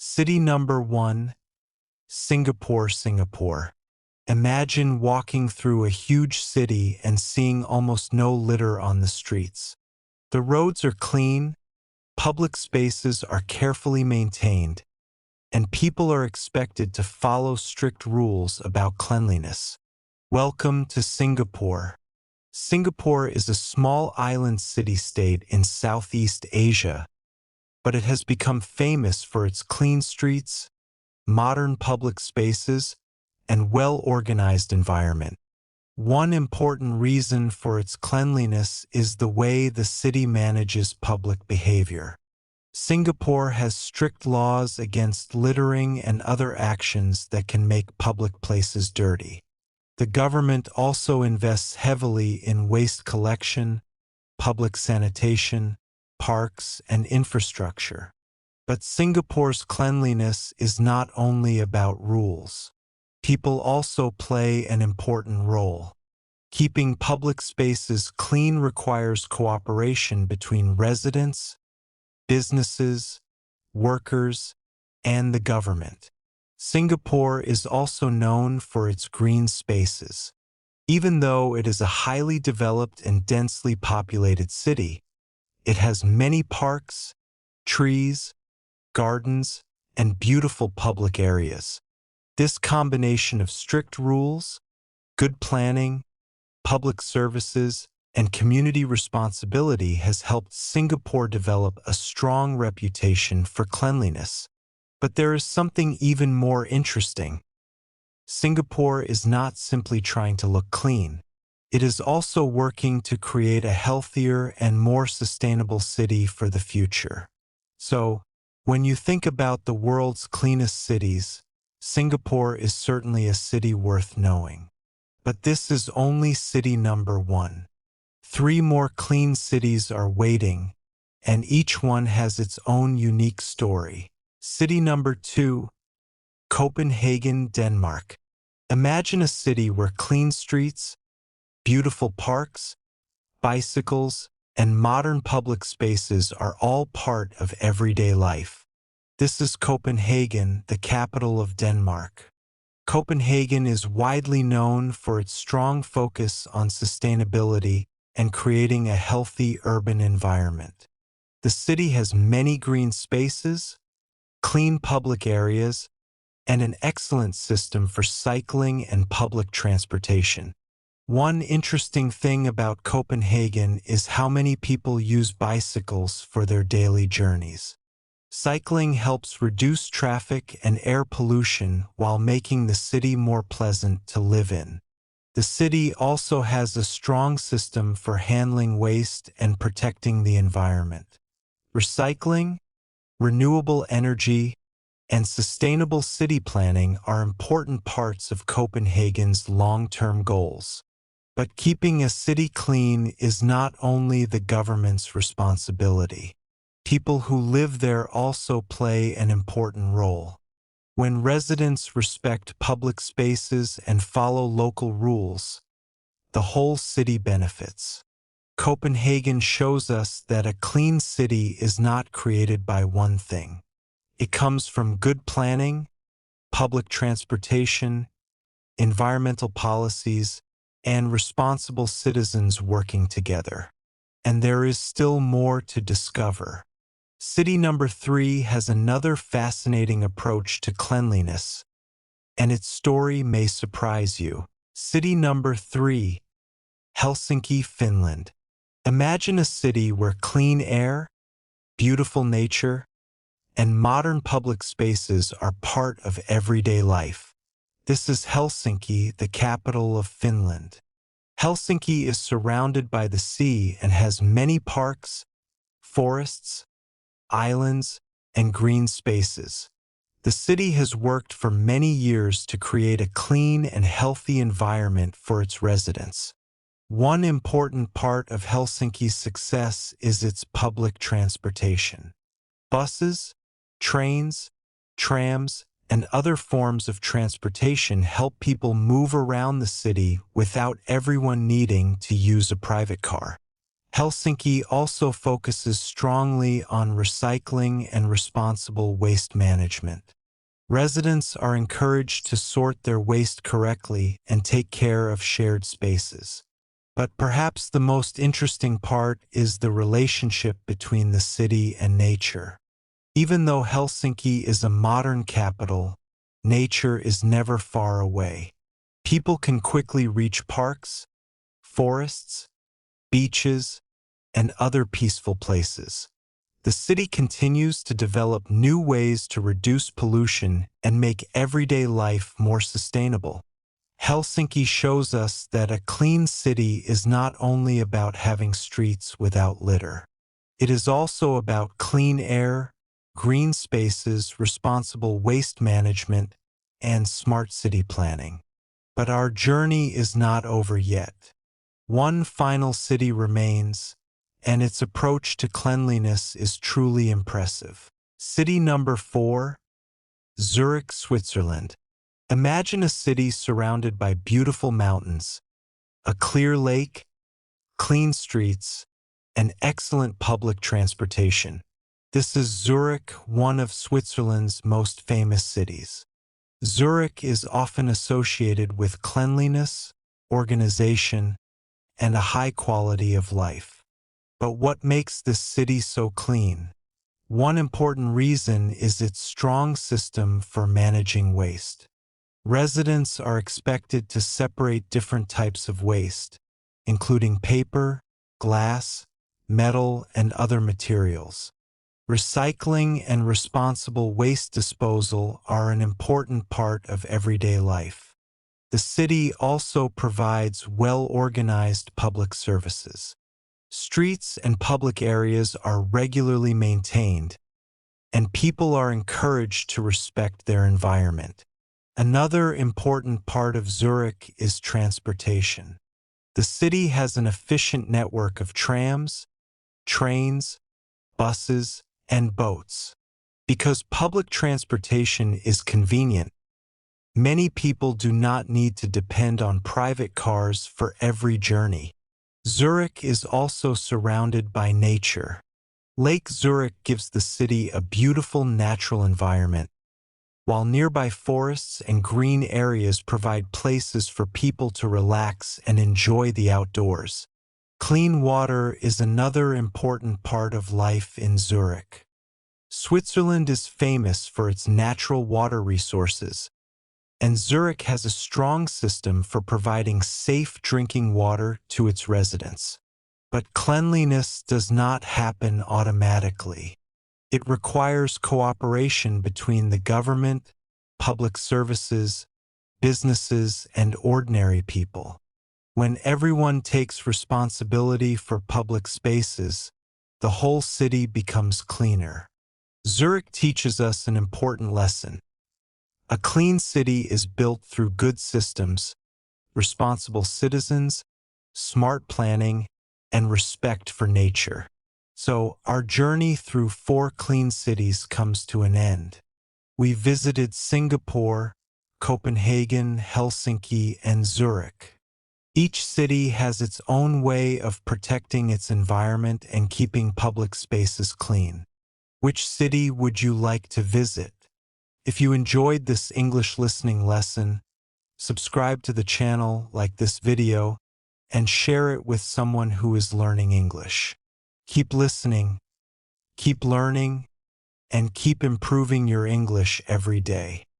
City number 1, Singapore, Singapore. Imagine walking through a huge city and seeing almost no litter on the streets. The roads are clean, public spaces are carefully maintained, and people are expected to follow strict rules about cleanliness. Welcome to Singapore. Singapore is a small island city-state in Southeast Asia, but it has become famous for its clean streets, modern public spaces, and well-organized environment. One important reason for its cleanliness is the way the city manages public behavior. Singapore has strict laws against littering and other actions that can make public places dirty. The government also invests heavily in waste collection, public sanitation, parks, and infrastructure. But Singapore's cleanliness is not only about rules. People also play an important role. Keeping public spaces clean requires cooperation between residents, businesses, workers, and the government. Singapore is also known for its green spaces. Even though it is a highly developed and densely populated city, it has many parks, trees, gardens, and beautiful public areas. This combination of strict rules, good planning, public services, and community responsibility has helped Singapore develop a strong reputation for cleanliness. But there is something even more interesting. Singapore is not simply trying to look clean. It is also working to create a healthier and more sustainable city for the future. So, when you think about the world's cleanest cities, Singapore is certainly a city worth knowing. But this is only city number 1. 3 more clean cities are waiting, and each one has its own unique story. City number 2, Copenhagen, Denmark. Imagine a city where clean streets, beautiful parks, bicycles, and modern public spaces are all part of everyday life. This is Copenhagen, the capital of Denmark. Copenhagen is widely known for its strong focus on sustainability and creating a healthy urban environment. The city has many green spaces, clean public areas, and an excellent system for cycling and public transportation. One interesting thing about Copenhagen is how many people use bicycles for their daily journeys. Cycling helps reduce traffic and air pollution while making the city more pleasant to live in. The city also has a strong system for handling waste and protecting the environment. Recycling, renewable energy, and sustainable city planning are important parts of Copenhagen's long-term goals. But keeping a city clean is not only the government's responsibility. People who live there also play an important role. When residents respect public spaces and follow local rules, the whole city benefits. Copenhagen shows us that a clean city is not created by one thing. It comes from good planning, public transportation, environmental policies, and responsible citizens working together. And there is still more to discover. City number 3 has another fascinating approach to cleanliness, and its story may surprise you. City number 3, Helsinki, Finland. Imagine a city where clean air, beautiful nature, and modern public spaces are part of everyday life. This is Helsinki, the capital of Finland. Helsinki is surrounded by the sea and has many parks, forests, islands, and green spaces. The city has worked for many years to create a clean and healthy environment for its residents. One important part of Helsinki's success is its public transportation. Buses, trains, trams, and other forms of transportation help people move around the city without everyone needing to use a private car. Helsinki also focuses strongly on recycling and responsible waste management. Residents are encouraged to sort their waste correctly and take care of shared spaces. But perhaps the most interesting part is the relationship between the city and nature. Even though Helsinki is a modern capital, nature is never far away. People can quickly reach parks, forests, beaches, and other peaceful places. The city continues to develop new ways to reduce pollution and make everyday life more sustainable. Helsinki shows us that a clean city is not only about having streets without litter. It is also about clean air, green spaces, responsible waste management, and smart city planning. But our journey is not over yet. One final city remains, and its approach to cleanliness is truly impressive. City number 4, Zurich, Switzerland. Imagine a city surrounded by beautiful mountains, a clear lake, clean streets, and excellent public transportation. This is Zurich, one of Switzerland's most famous cities. Zurich is often associated with cleanliness, organization, and a high quality of life. But what makes this city so clean? One important reason is its strong system for managing waste. Residents are expected to separate different types of waste, including paper, glass, metal, and other materials. Recycling and responsible waste disposal are an important part of everyday life. The city also provides well-organized public services. Streets and public areas are regularly maintained, and people are encouraged to respect their environment. Another important part of Zurich is transportation. The city has an efficient network of trams, trains, buses, and boats. Because public transportation is convenient, many people do not need to depend on private cars for every journey. Zurich is also surrounded by nature. Lake Zurich gives the city a beautiful natural environment, while nearby forests and green areas provide places for people to relax and enjoy the outdoors. Clean water is another important part of life in Zurich. Switzerland is famous for its natural water resources, and Zurich has a strong system for providing safe drinking water to its residents. But cleanliness does not happen automatically. It requires cooperation between the government, public services, businesses, and ordinary people. When everyone takes responsibility for public spaces, the whole city becomes cleaner. Zurich teaches us an important lesson. A clean city is built through good systems, responsible citizens, smart planning, and respect for nature. So, our journey through 4 clean cities comes to an end. We visited Singapore, Copenhagen, Helsinki, and Zurich. Each city has its own way of protecting its environment and keeping public spaces clean. Which city would you like to visit? If you enjoyed this English listening lesson, subscribe to the channel, like this video, and share it with someone who is learning English. Keep listening, keep learning, and keep improving your English every day.